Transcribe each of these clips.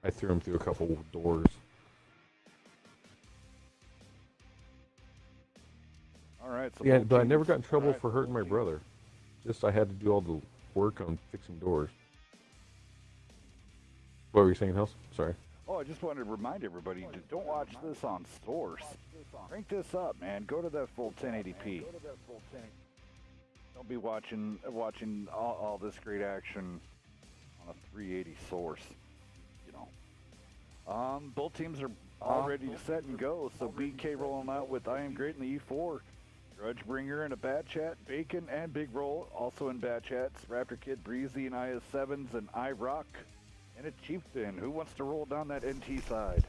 I threw him through a couple doors. All right. So Yeah, both but I teams. never got in trouble for hurting my brother. Just I had to do all the work on fixing doors. What were you saying, House? Sorry. Oh, I just wanted to remind everybody to don't watch this on Source. Crank this up, man. Go to that full 1080p. Don't be watching all this great action on a 380 Source. You know. Both teams are all ready to set and go. So BK rolling out with I Am Great in the E4. Grudgebringer in a Bat Chat, Bacon and Big Roll also in Bat Chats. Raptor Kid, Breezy and IS7s and iRock. And a Chieftain. Who wants to roll down that NT side?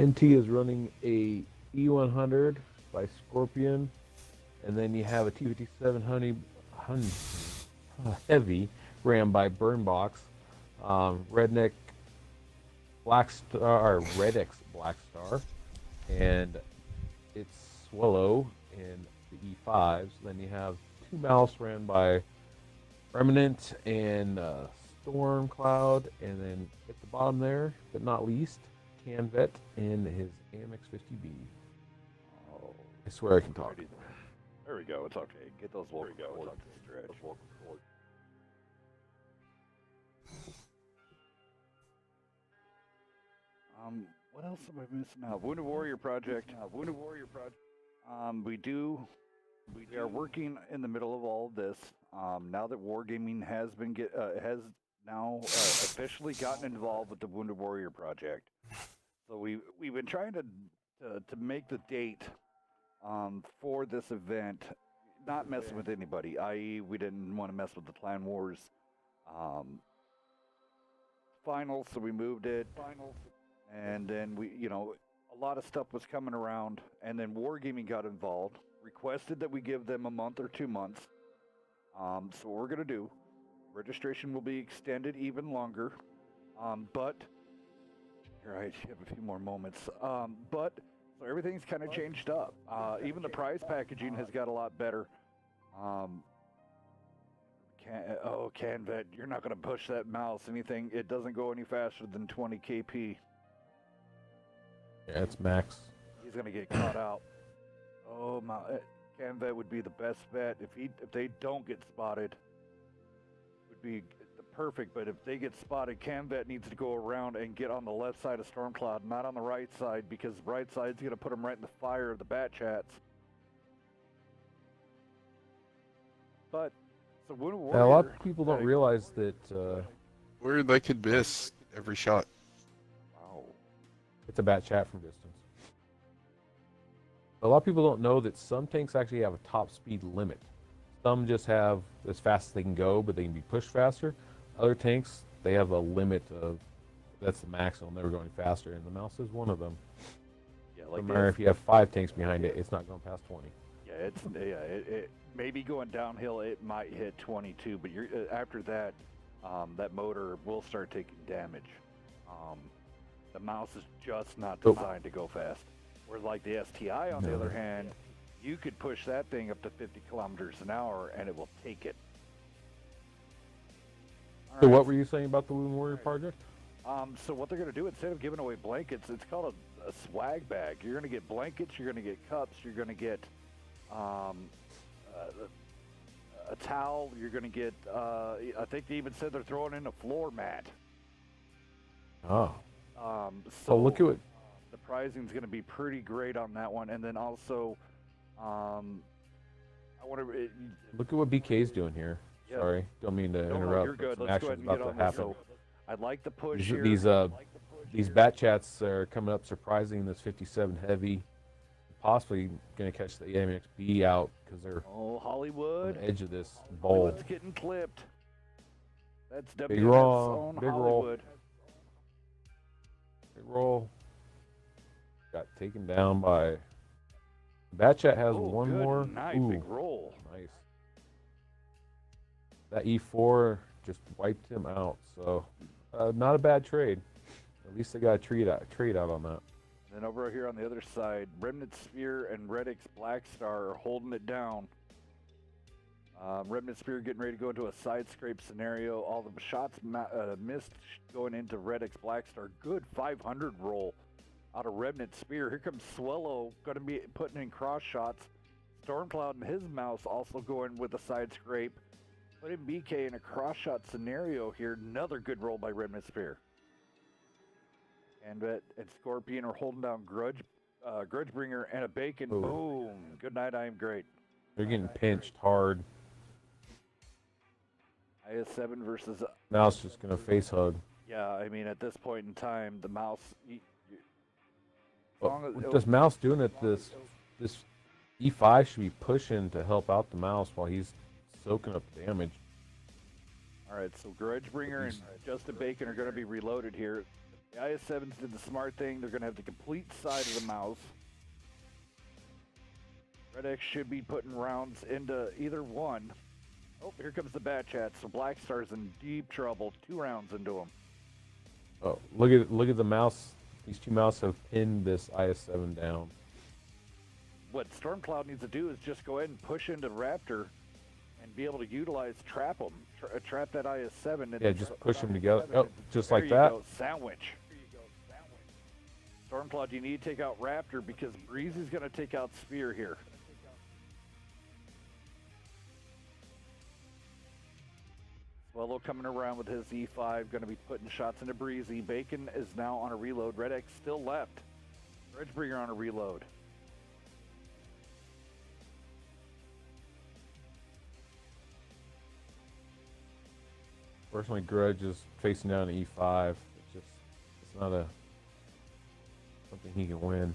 NT is running a E100 by Scorpion, and then you have a T57 Heavy ran by Burnbox, Redneck Black Star, or Redx Black Star, and it's Swallow in the E5s. Then you have two Mouse ran by Remnant and Storm Cloud, and then at the bottom there, but not least, Canvet in his Amex 50B. Oh, I swear I can talk. there we go. It's okay. Get those vocal cords to stretch. What else am I missing out? Wounded Warrior Project. We are working in the middle of all of this. Now that Wargaming has been officially gotten involved with the Wounded Warrior Project. So we've been trying to make the date for this event, not messing with anybody. I.e., we didn't want to mess with the Clan Wars finals, so we moved it. And then a lot of stuff was coming around, and then Wargaming got involved, requested that we give them a month or 2 months. So what we're gonna do, registration will be extended even longer, but here I have a few more moments. But so everything's kind of changed up. Even the prize packaging has got a lot better. Canvet, you're not gonna push that mouse. It doesn't go any faster than 20 kp. Yeah, it's max. He's gonna get caught out. Oh my! Canvet would be the best bet if they don't get spotted. Would be the perfect. But if they get spotted, Canvet needs to go around and get on the left side of Stormcloud, not on the right side, because the right side's gonna put him right in the fire of the Bat Chats. But so Wounded Warrior. Now, a lot of people don't realize that Where they could miss every shot. it's a Bat Chat from distance. A lot of people don't know that some tanks actually have a top speed limit. Some just have as fast as they can go, but they can be pushed faster. Other tanks, they have a limit of that's the maximum. They're going faster, and the Mouse is one of them. Yeah, like no matter if you have 5 tanks behind it, it's not going past 20. Yeah, it maybe going downhill it might hit 22, but after that, that motor will start taking damage. The Mouse is just not designed to go fast. Whereas like the STI, on the other hand, you could push that thing up to 50 kilometers an hour and it will take it. So what were you saying about the Wounded Warrior project? So what they're going to do, instead of giving away blankets, it's called a swag bag. You're going to get blankets, you're going to get cups, you're going to get a towel, you're going to get, I think they even said they're throwing in a floor mat. Oh. So look at what the pricing is going to be pretty great on that one, and then also, I want to look at what BK's doing here. Yeah. Sorry, don't mean to interrupt. You're good. Some Let's go ahead action's and get about on to this. happen. So I'd like to push These Bat Chats are coming up surprising. This 57 Heavy, possibly going to catch the AMXB out because they're Hollywood on the edge of this bowl. Hollywood's getting clipped. That's Big WNF's roll, own big roll. Hollywood. Big roll. Got taken down by. Bat Chat has one good more. night, Ooh, big roll. nice. That E4 just wiped him out. So, not a bad trade. At least they got a trade out on that. Then over here on the other side, Remnant Sphere and Redix Black Star are holding it down. Remnant Spear getting ready to go into a side scrape scenario. All the shots missed going into Reddick's Blackstar. Good 500 roll out of Remnant Spear. Here comes Swallow, going to be putting in cross shots. Stormcloud and his mouse also going with a side scrape. Putting BK in a cross shot scenario here. Another good roll by Remnant Spear. And Scorpion are holding down Grudgebringer and a Bacon. Ooh. Boom. Good night, I am great. They're getting pinched hard. IS-7 versus... Mouse just going to face hug. Yeah, I mean, at this point in time, the mouse... With this mouse doing it, this E5 should be pushing to help out the mouse while he's soaking up damage. All right, so Grudgebringer and Justin Bacon are going to be reloaded here. The IS-7s did the smart thing. They're going to have the complete side of the mouse. Red X should be putting rounds into either one. Oh, here comes the Bat Chat. So Blackstar's in deep trouble. 2 rounds into him. Oh, look at the mouse. These 2 mouse have pinned this IS-7 down. What Stormcloud needs to do is just go ahead and push into Raptor and be able to utilize trap them. Trap that IS-7. And yeah, just push them together. Oh, just like there that. you go. Sandwich. Stormcloud, you need to take out Raptor because Breezy's going to take out Spear here. Swallow coming around with his E5, going to be putting shots into Breezy. Bacon is now on a reload. Red X still left. Grudgebringer on a reload. Personally, Grudge is facing down an E5. It's not something he can win.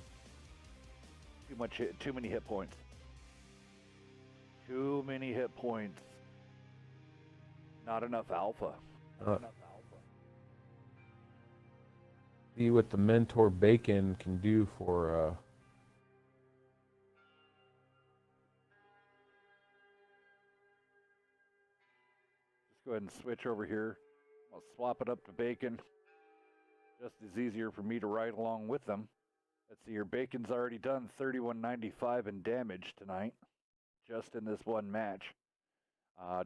Too many hit points. Too many hit points. Not enough alpha. See what the Mentor Bacon can do for Just go ahead and switch over here. I'll swap it up to Bacon. Just as easier for me to ride along with them. Let's see, your Bacon's already done 3195 in damage tonight, just in this one match.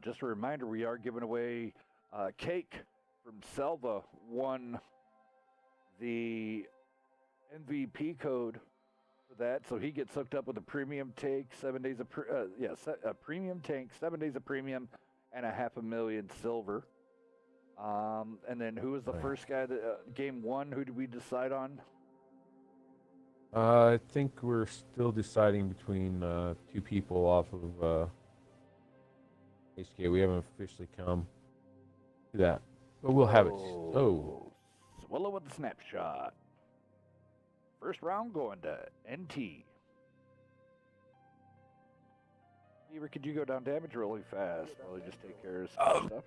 Just a reminder, we are giving away Cake from Selva won the MVP code for that, so he gets hooked up with a premium tank, 7 days of a premium tank, 7 days of premium, and 500,000 silver. And then who was the first guy that game 1? Who did we decide on? I think we're still deciding between 2 people off of HK. We haven't officially come to that, but we'll have it. Oh, Swallow with the snapshot. First round going to NT. Beaver, could you go down damage really fast while you just take care of some stuff?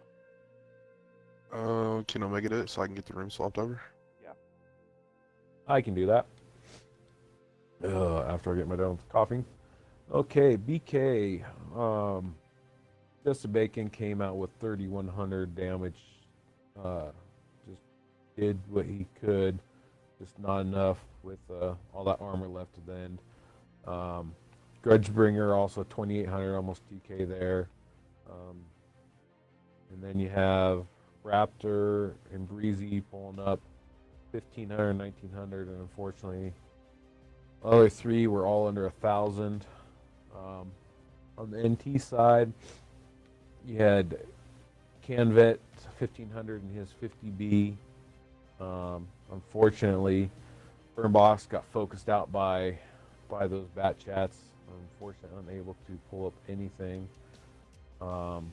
Can Omega do it so I can get the room swapped over? Yeah. I can do that. After I get my done with coughing. Okay, BK. Justin Bacon came out with 3,100 damage. Just did what he could. Just not enough with all that armor left at the end. Grudgebringer also 2,800, almost 2K there. And then you have Raptor and Breezy pulling up 1,500, 1,900, and unfortunately, the other 3 were all under 1,000. On the NT side, you had Canvet 1,500 in his 50B. Unfortunately, Burnbox got focused out by those Bat Chats. Unfortunately, unable to pull up anything. And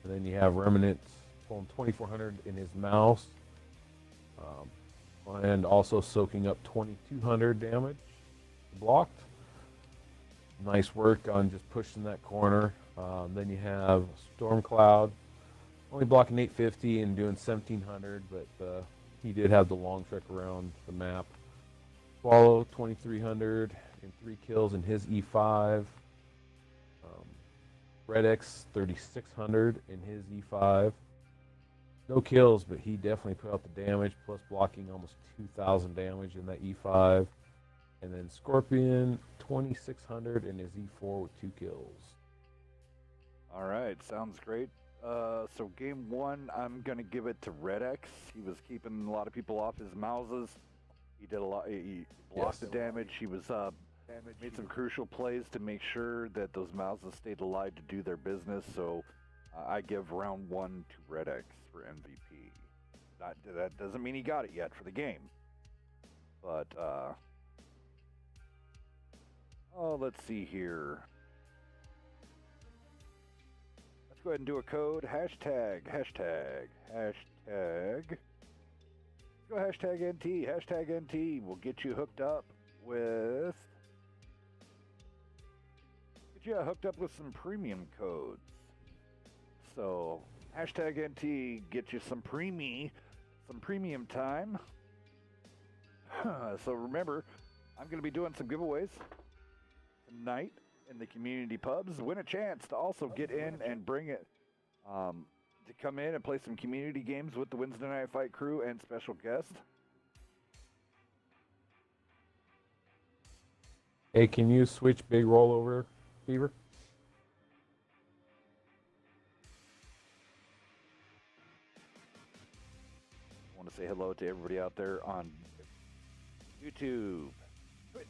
then you have Remnant pulling 2,400 in his mouse. And also soaking up 2,200 damage. Blocked. Nice work on just pushing that corner. Then you have Stormcloud only blocking 850 and doing 1,700, but he did have the long trek around the map. Swallow 2,300 and 3 kills in his E5. Red X 3,600 in his E5. No kills, but he definitely put out the damage, plus blocking almost 2,000 damage in that E5. And then Scorpion 2,600 in his E4 with 2 kills. All right, sounds great. So game one, I'm gonna give it to Red X. He was keeping a lot of people off his mouses. He did a lot. He blocked the damage. He was made some crucial plays to make sure that those mouses stayed alive to do their business. So I give round one to Red X for MVP. That doesn't mean he got it yet for the game, but let's see here. Let's go ahead and do a code. Hashtag. Go hashtag NT. Hashtag NT will get you hooked up with some premium codes. So hashtag NT get you some premium time. So remember, I'm going to be doing some giveaways tonight in the community pubs. Win a chance to also get in and bring it to come in and play some community games with the Wednesday Night Fight crew and special guest. Hey, can you switch big rollover, Beaver? I want to say hello to everybody out there on YouTube, Twitch,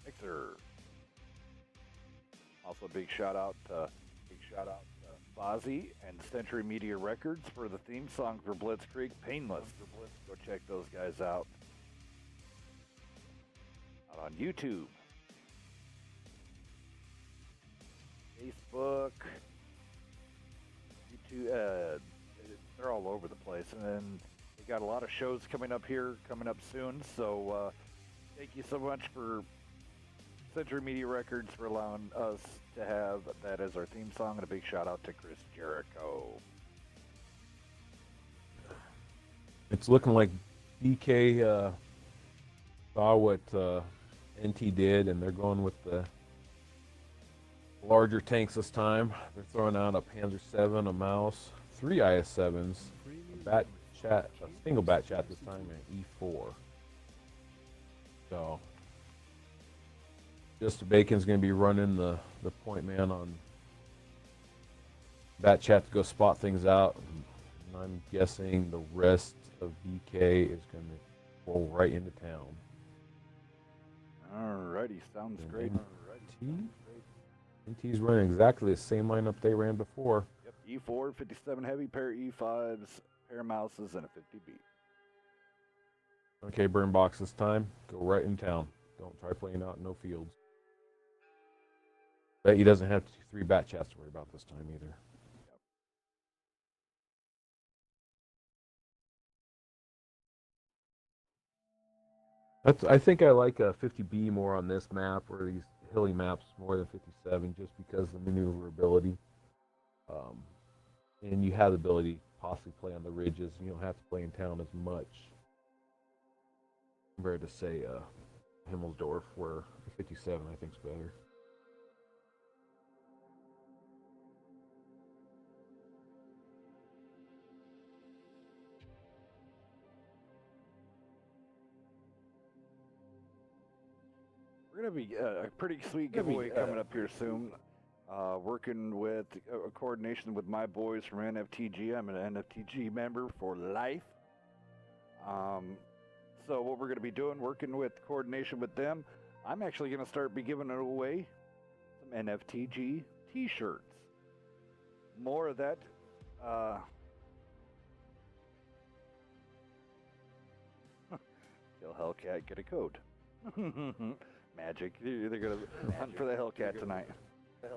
Mixer. Also, big shout out to Bozzy and Century Media Records for the theme song for Blitzkrieg, Painless. Go check those guys out on YouTube, Facebook, YouTube. They're all over the place, and then they got a lot of shows coming up soon. So thank you so much for Century Media Records for allowing us to have that as our theme song, and a big shout out to Chris Jericho. It's looking like BK saw what NT did, and they're going with the larger tanks this time. They're throwing out a Panzer 7, a Mouse, 3 IS-7s, a single bat chat this time, and E4. So just Bacon's going to be running the point man on bat chat to go spot things out. And I'm guessing the rest of BK is going to roll right into town. Alrighty, sounds great. NT's running exactly the same lineup they ran before. Yep, E4, 57 heavy, pair E5s, pair mouses, and a 50B. Okay, burn box this time. Go right in town. Don't try playing out in no fields. Bet he doesn't have 3 bat chats to worry about this time either. I think I like a 50B more on this map, or these hilly maps more than 57, just because of the maneuverability. And you have the ability to possibly play on the ridges. You don't have to play in town as much compared to, say, Himmelsdorf, where 57 I think is better. We're going to be a pretty sweet giveaway coming up here soon. Working with a coordination with my boys from NFTG. I'm an NFTG member for life. So what we're going to be doing, working with coordination with them, I'm actually going to start giving away some NFTG t-shirts. More of that. Kill Hellcat, get a code. Magic. They're going to hunt for the Hellcat tonight.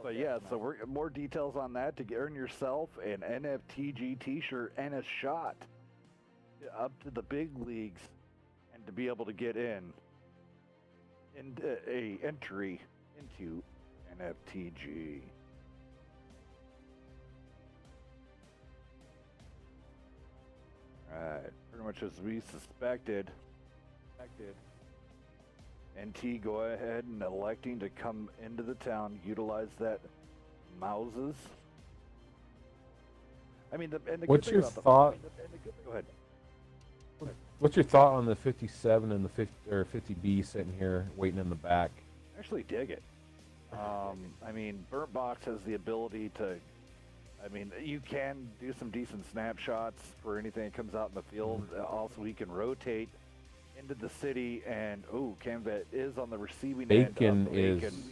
But yeah, so we're more details on that to earn yourself an NFTG t-shirt and a shot up to the big leagues, and to be able to get in a entry into NFTG. Alright, pretty much as we suspected. NT go ahead and electing to come into the town, utilize that Mouses. I mean, what's your thought? Go ahead. What's your thought on the 57 and the 50B sitting here waiting in the back? I actually dig it. I mean, Burnt Box has the ability to I mean, you can do some decent snapshots for anything that comes out in the field. Also, he can rotate into the city, and Camvet is on the receiving end Bacon of is Bacon.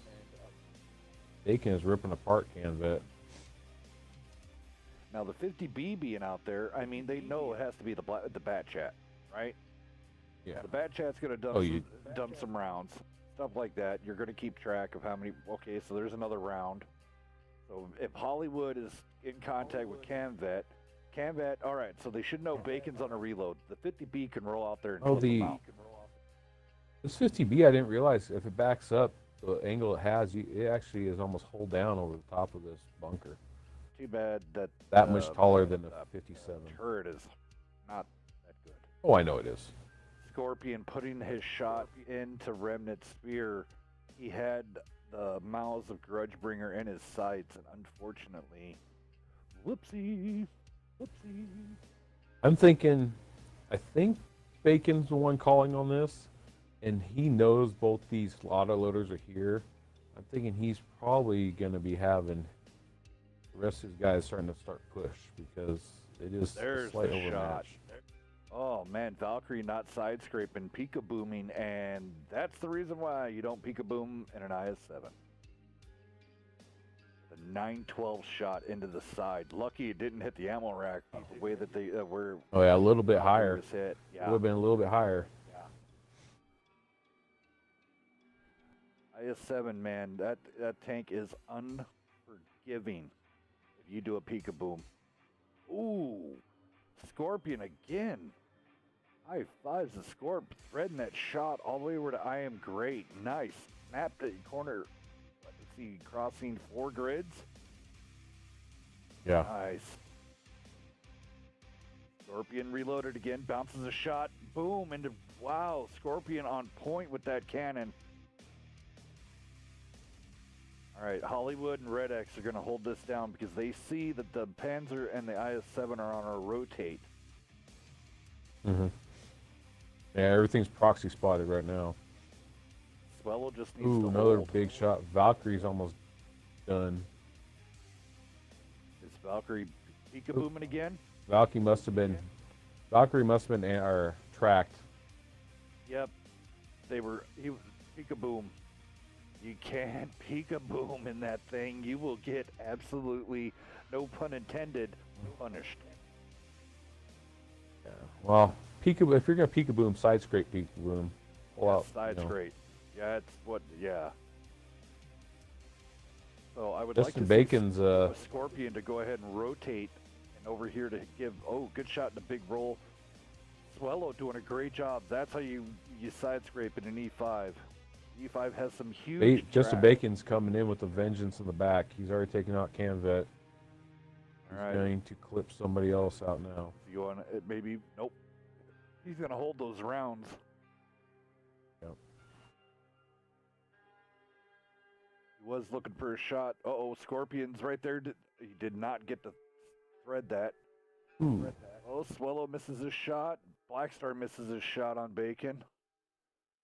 Bacon is ripping apart Canvet. Now the 50B being out there, I mean, they know it has to be the Bat Chat, right? Yeah. The Bat Chat's going to dump some rounds, stuff like that. You're going to keep track of how many. Okay, so there's another round. So if Hollywood is in contact with Camvet, all right, so they should know Bacon's on a reload. The 50B can roll out there and flip them out. This 50B, I didn't realize if it backs up the angle it has, it actually is almost hold down over the top of this bunker. Too bad that much taller than the 57. Turret is not that good. Oh, I know it is. Scorpion putting his shot into Remnant Spear. He had the mouths of Grudgebringer in his sights, and unfortunately, whoopsie. I think Bacon's the one calling on this, and he knows both these autoloaders are here. I'm thinking he's probably going to be having the rest of his guys starting to start push because it is a slight overmatch. Oh man, Valkyrie not side scraping, Pika booming, and that's the reason why you don't Pika boom in an IS-7. The 912 shot into the side. Lucky it didn't hit the ammo rack the way that they were. Oh yeah, a little bit higher. Hit. Yeah. It would have been a little bit higher. Yeah. IS-7, man, that tank is unforgiving if you do a Pika boom. Ooh, Scorpion again. High fives the Scorp, threading that shot all the way over to I am great. Nice. Snapped the corner. Let's see, crossing 4 grids. Yeah. Nice. Scorpion reloaded again, bounces a shot. Boom, into, wow, Scorpion on point with that cannon. All right, Hollywood and Red X are going to hold this down because they see that the Panzer and the IS-7 are on a rotate. Mm-hmm. Yeah, everything's proxy spotted right now. Swallow just needs to another hold. big shot. Valkyrie's almost done. Is Valkyrie Pika booming again? Valkyrie must have been tracked. Yep. He was Pika boom. You can't Pika boom in that thing. You will get absolutely, no pun intended, punished. Yeah. Well, if you're gonna Pika boom, side scrape Pika boom. Pull out. Side scrape. Yeah, it's what. Yeah. So I would Justin like to Bacon's see a Scorpion to go ahead and rotate, and over here to give. Oh, good shot in a big roll. Swallow doing a great job. That's how you side scrape in an E5. E5 has some huge. Justin Bacon's coming in with a vengeance in the back. He's already taken out Canvet. He's going to clip somebody else out now. You want maybe? Nope. He's going to hold those rounds. Yep. He was looking for a shot. Uh-oh, Scorpion's right there. He did not get to thread that. Ooh. Oh, Swallow misses his shot. Blackstar misses his shot on Bacon.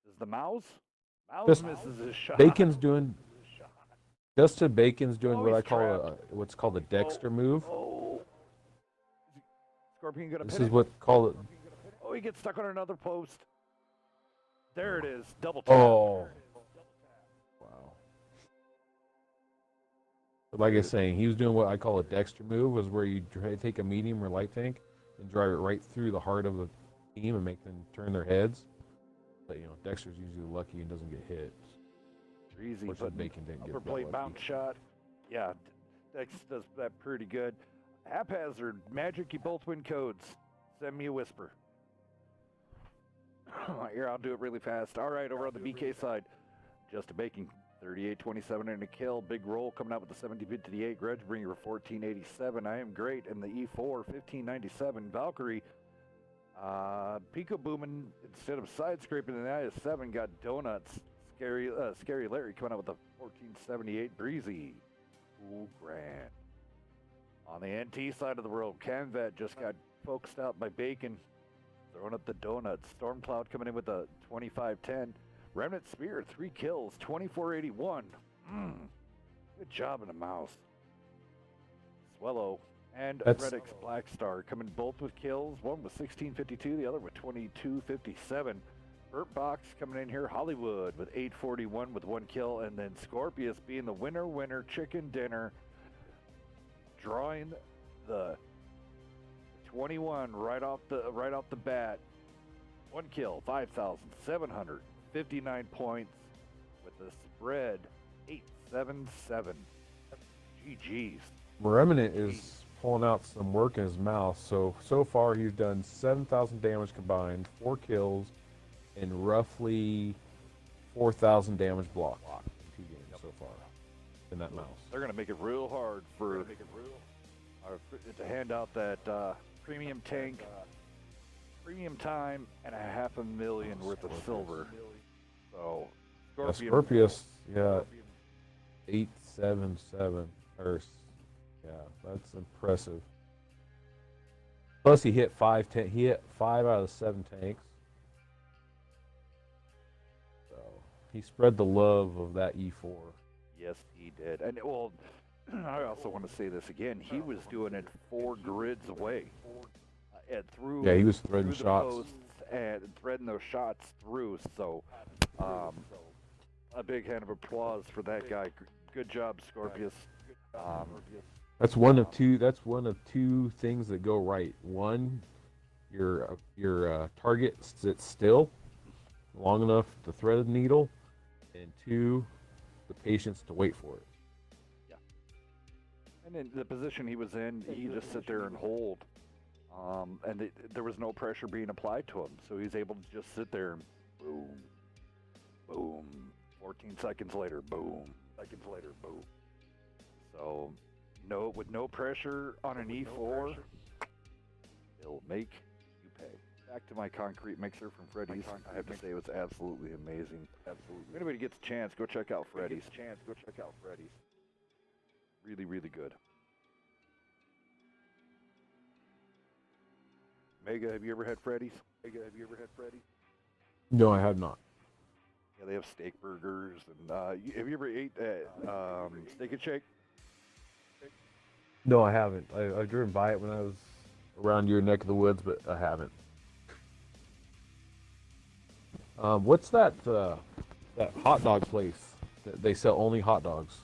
Is the Mouse? Mouse misses his shot. Justin Bacon's doing what I call what's called a Dexter move. Oh. Scorpion gonna This pin is it? what call it. Oh, he gets stuck on another post. There it is. Double tap. Oh. Wow. But like I was saying, he was doing what I call a Dexter move, was where you take a medium or light tank and drive it right through the heart of the team and make them turn their heads. But Dexter's usually lucky and doesn't get hit. Easy, but Bacon didn't upper get plate lucky. bounce shot. Yeah, Dex does that pretty good. Haphazard, Magic, you both win codes. Send me a whisper. Here, I'll do it really fast. All right, over on the BK side, Justin Bacon, 38-27 and a kill. Big roll coming out with the 70-58. Grudgebringer, 1487. I am great. And the E4, 1597. Valkyrie, Pico booming instead of side scraping in the IS-7, got donuts. Scary Larry coming out with a 1478 breezy. Ooh, grand. On the NT side of the world, Canvet just got focused out by Bacon, throwing up the donuts. Stormcloud coming in with a 2510. Remnant Spear, 3 kills, 2481. Good job in the Mouse. Swallow, and That's- Redix Black Star coming both with kills. One with 1652, the other with 2257. Burt Box coming in here, Hollywood with 841 with 1 kill, and then Scorpius being the winner chicken dinner, drawing the 21 right off the bat. 1 kill, 5,759 points with the spread 877. GG's. Remnant is pulling out some work in his mouth. So far he's done 7,000 damage combined, 4 kills, and roughly 4,000 damage blocked in 2 games so far in that mouse. They're going to make it real hard to hand out that premium tank, premium time, and $500,000 worth of silver. So, Scorpius, yeah, 877. Yeah, that's impressive. Plus, he hit 5 out of the 7 tanks. So he spread the love of that E4. Yes, he did. And well, I also want to say this again. He was doing it 4 grids away, and through. Yeah, he was threading through the shots posts and threading those shots through. So, a big hand of applause for that guy. Good job, Scorpius. That's one of two. That's one of 2 things that go right. One, your target sits still long enough to thread a needle, and 2, the patience to wait for it. Yeah. And in the position he was in, he just sit there and hold, and there was no pressure being applied to him, so he's able to just sit there and boom, boom. 14 seconds later, boom. Seconds later, boom. So. No, with no pressure on an E4, it'll make you pay. Back to my concrete mixer from Freddy's. I have to say it was absolutely amazing. Absolutely. If anybody gets a chance, go check out Freddy's. Really, really good. Mega, have you ever had Freddy's? No, I have not. Yeah, they have steak burgers, and have you ever ate Steak and Shake? No, I haven't. I've driven by it when I was around your neck of the woods, but I haven't. What's that hot dog place that they sell only hot dogs?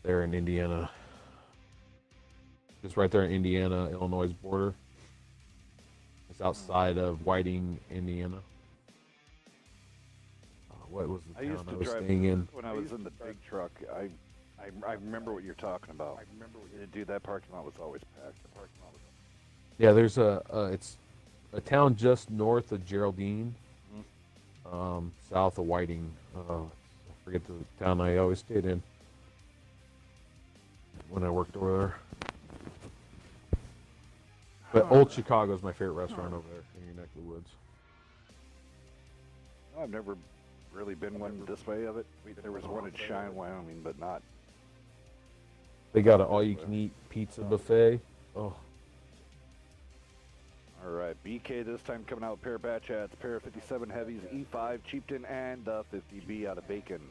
There in Indiana. Just right there in Indiana, Illinois border. It's outside of Whiting, Indiana. What was the town I was staying in? When I was in the big truck, I remember what you're talking about. Dude, that parking lot was always packed. Yeah, there's it's a town just north of Geraldine, south of Whiting. I forget the town I always stayed in when I worked over there. But Old Chicago is my favorite restaurant over there in your neck of the woods. I've never really been one this way of it. There was one in Cheyenne, Wyoming, but not. They got an all-you-can-eat pizza buffet. Oh. All right, BK this time coming out with pair of batch hats, pair of 57 heavies, E5 Chieftain, and the 50B out of Bacon.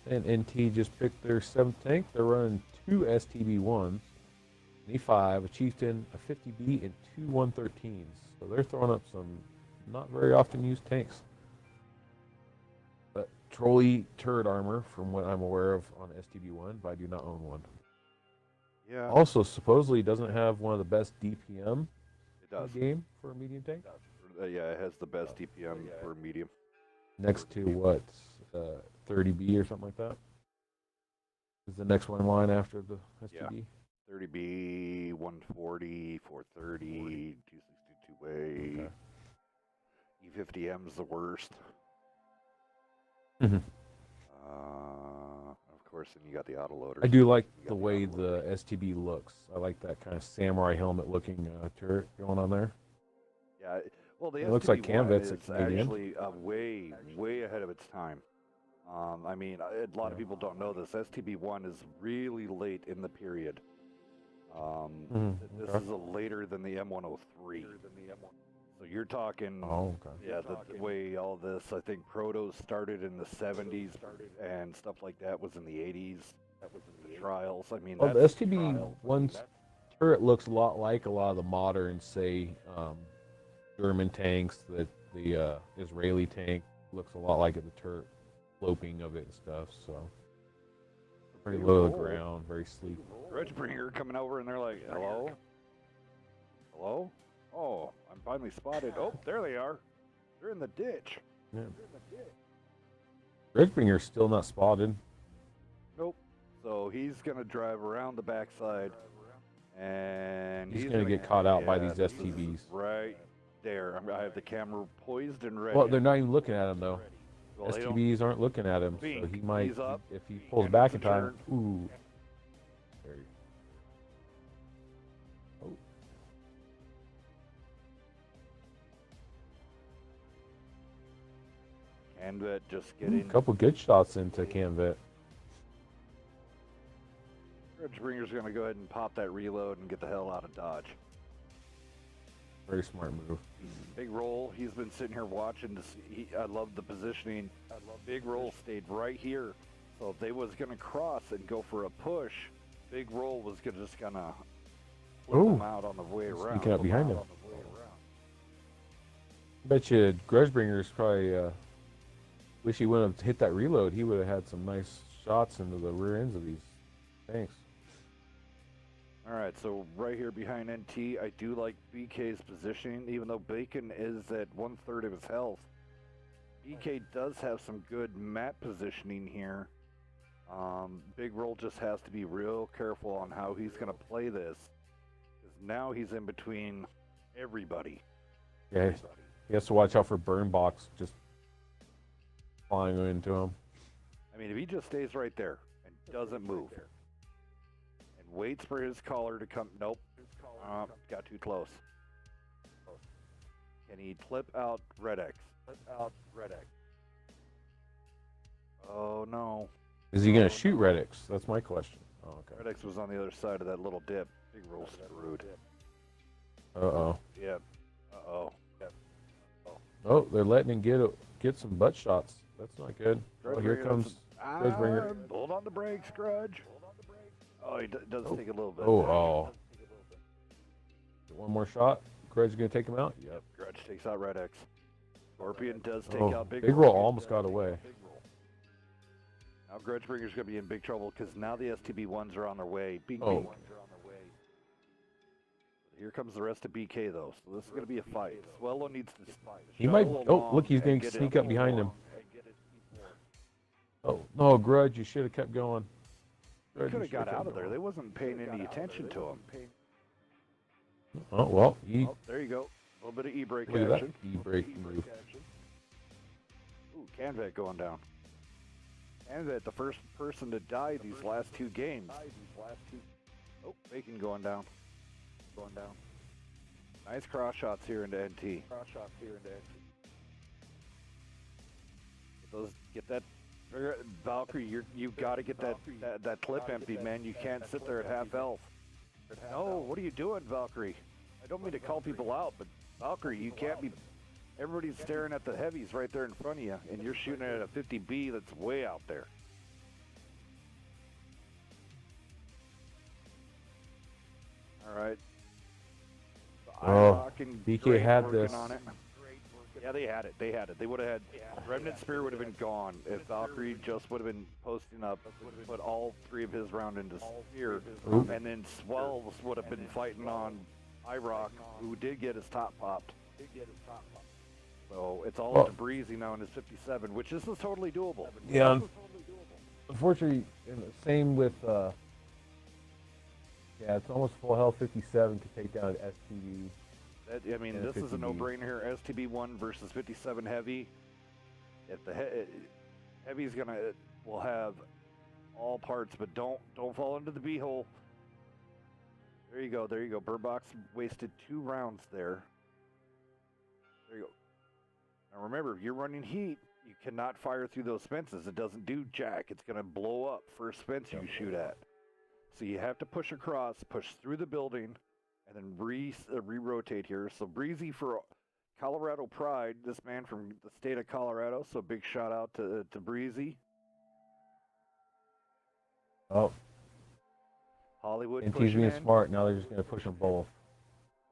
And NT just picked their 7th tank. They're running 2 STB1s, an E5, a Chieftain, a 50B, and 2 113s. So they're throwing up some not very often used tanks. But trolley turret armor, from what I'm aware of on STB1, but I do not own one. Yeah. Also, supposedly doesn't have one of the best DPM It does. in the game for a medium tank. Yeah, it has the best DPM for medium. Next to what? 30B or something like that? Is the next one in line after the STB? 30B, 140, 430, 262 way. Okay. E50M is the worst. Mhm. Of course, then you got the autoloader. I do like the way the STB looks. I like that kind of samurai helmet looking turret going on there. Yeah, well, the It looks like STB1 Canvet's is a Canadian. actually way ahead of its time. I mean, a lot of people don't know this. STB1 is really late in the period. This is later than the M103. So you're talking, yeah, the way all this, I think Protos started in the 70s and stuff like that was in the 80s. the trials. I mean, Well, the that's STB trials. one's turret looks a lot like a lot of the modern, say, German tanks. That the Israeli tank looks a lot like it, the turret sloping of it and stuff. So pretty low to the ground, very sleek. Grudgebringer coming over and they're like, hello? Hello? Oh, I'm finally spotted. Oh, there they are. They're in the ditch. Yeah. Grudgebringer's still not spotted. Nope. So he's going to drive around the backside. And He's going to get caught out by these this is STBs. right there. I have the camera poised and ready. Well, they're not even looking at him, though. Well, they STBs aren't looking at him, so Bink. he might, He's up. if he pulls And back it's in a time, turn. ooh. There you go. Canvet just A getting. couple good shots into Canvet. Grudgebringer's going to go ahead and pop that reload and get the hell out of Dodge. Very smart move. Big Roll, he's been sitting here watching to see. I love the positioning. Big Roll stayed right here. So if they was going to cross and go for a push, Big Roll was just going to flip Ooh. them out on the way around. Sneaking up behind him. Bet you Grudgebringer's probably wish he wouldn't have hit that reload. He would have had some nice shots into the rear ends of these tanks. All right, so right here behind NT, I do like BK's positioning, even though Bacon is at 1/3 of his health. BK does have some good map positioning here. Big Roll just has to be real careful on how he's going to play this, because now he's in between everybody. Yeah, he has to watch out for burn box just flying into him. I mean, if he just stays right there and doesn't move and waits for his caller to come, nope, got too close. Can he clip out Red X? Oh no. Is he going to shoot Redix? That's my question. Oh, okay. Red X was on the other side of that little dip. Big Roll screwed. Uh-oh. Yep. Uh-oh. Oh, they're letting him get some butt shots. That's not good. Oh, here comes Grudgebringer. Hold on the brakes, Grudge. Oh, he does take a little bit. Oh. One more shot. Grudge going to take him out? Yep. Grudge takes out Red X. Scorpion does take Oh, out Big Big Roll almost got away. Now Grudgebringer's going to be in big trouble because now the STB-1s are on their way. Bing, Oh. bing. Here comes the rest of BK, though, so this is going to be a fight. Swello needs to He might. shuttle Oh, along look, he's going and to get sneak it up behind him. along. Oh, no, Grudge, you should have kept going. He Grudge, could you have got should've out kept of there. going. They wasn't paying any attention to him. Oh, well, Oh, there you go. A little bit of e-brake look at that action. e-brake move. Ooh, Canvet going down. Canvet, the first person to die these last two games. Oh, Bacon going down. Nice cross shots here into NT. Get that, Valkyrie. You've got to get that clip empty, man. You can't sit there at half health. No, what are you doing, Valkyrie? I don't mean to call people out, but Valkyrie, you can't be. Everybody's staring at the heavies right there in front of you, and you're shooting at a 50B that's way out there. All right. Oh, and BK Drake had working this. on it. Yeah, they had it. They would have had Remnant Spear would have been gone if Valkyrie just would have been posting up, put all three of his round into Spear, Ooh. and then Swells would have been fighting on IROC, who did get his top popped. So it's all Well- up to Breezy now in his 57, which is totally doable. Yeah. Unfortunately, and the same with, yeah, it's almost full health 57 to take down an STV. I mean, Yeah, this is a 50B. no-brainer here. STB1 versus 57 Heavy. If the Heavy's will have all parts, but don't fall into the B-hole. There you go. Burbox wasted 2 rounds there. There you go. Now remember, if you're running heat, you cannot fire through those fences. It doesn't do jack. It's going to blow up first fence you shoot at. So you have to push across, push through the building, and then re-rotate here. So Breezy for Colorado Pride, this man from the state of Colorado. So big shout out to Breezy. Oh, Hollywood NT's pushing being in. smart. Now they're just going to push them both.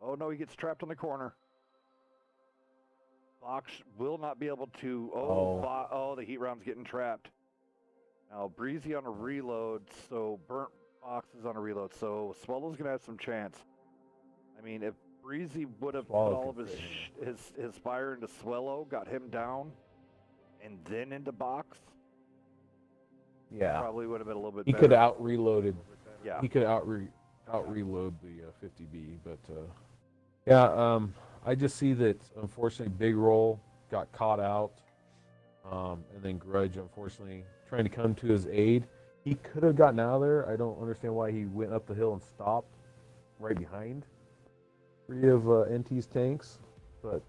Oh no, he gets trapped in the corner. Box will not be able to. Oh, the heat round's getting trapped. Now Breezy on a reload, so Burnt Box is on a reload, so Swallow's gonna have some chance. I mean, if Breezy would have put all of his fire into Swallow, got him down, and then into Box, Yeah, probably would have been a little bit he better. could have out reloaded. Yeah. He could out reload the 50B, but yeah, I just see that unfortunately Big Roll got caught out, and then Grudge unfortunately trying to come to his aid. He could have gotten out of there. I don't understand why he went up the hill and stopped right behind 3 of NT's tanks, but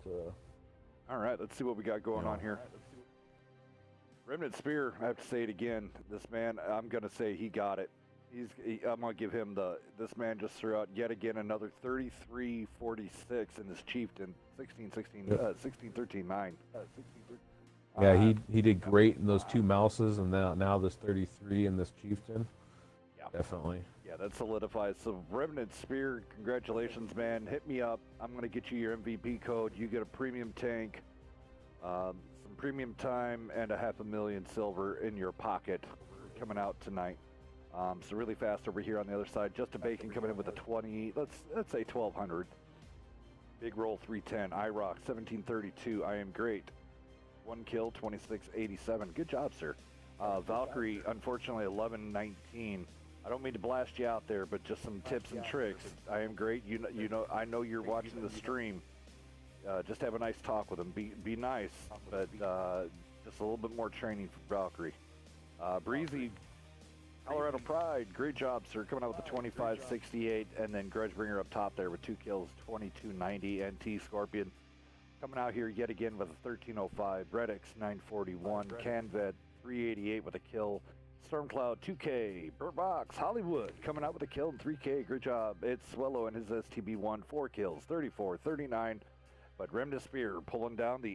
All right, let's see what we got going on here. Remnant Spear, I have to say it again. This man, I'm going to say he got it. I'm going to give him this man just threw out yet again another 33-46 in this Chieftain, 16-13-9. yeah, he did great in those 2 mouses, and now this 33 in this Chieftain. Yeah. Definitely. Yeah, that solidifies. So Remnant Spear, congratulations, man. Hit me up. I'm going to get you your MVP code. You get a premium tank, some premium time, and a $500,000 silver in your pocket coming out tonight. So really fast over here on the other side. Just a Bacon coming in with a 20. Let's say 1200. Big Roll 310. IROC 1732. I am great. 1 kill 2687. Good job, sir. Valkyrie unfortunately 1119. I don't mean to blast you out there, but just some tips and tricks. I am great. You know. I know you're watching the stream. Just have a nice talk with him. Be nice, but just a little bit more training for Valkyrie. Breezy, Colorado Pride, great job, sir. Coming out with a 2568, and then Grudgebringer up top there with 2 kills, 2290. NT Scorpion coming out here yet again with a 1305. Redix 941. Canvet 388 with a kill. Stormcloud 2K. Burnt Box Hollywood coming out with a kill and 3K. Great job. It's Swallow and his STB1 4 kills, 34, 39. But Remnant Spear pulling down the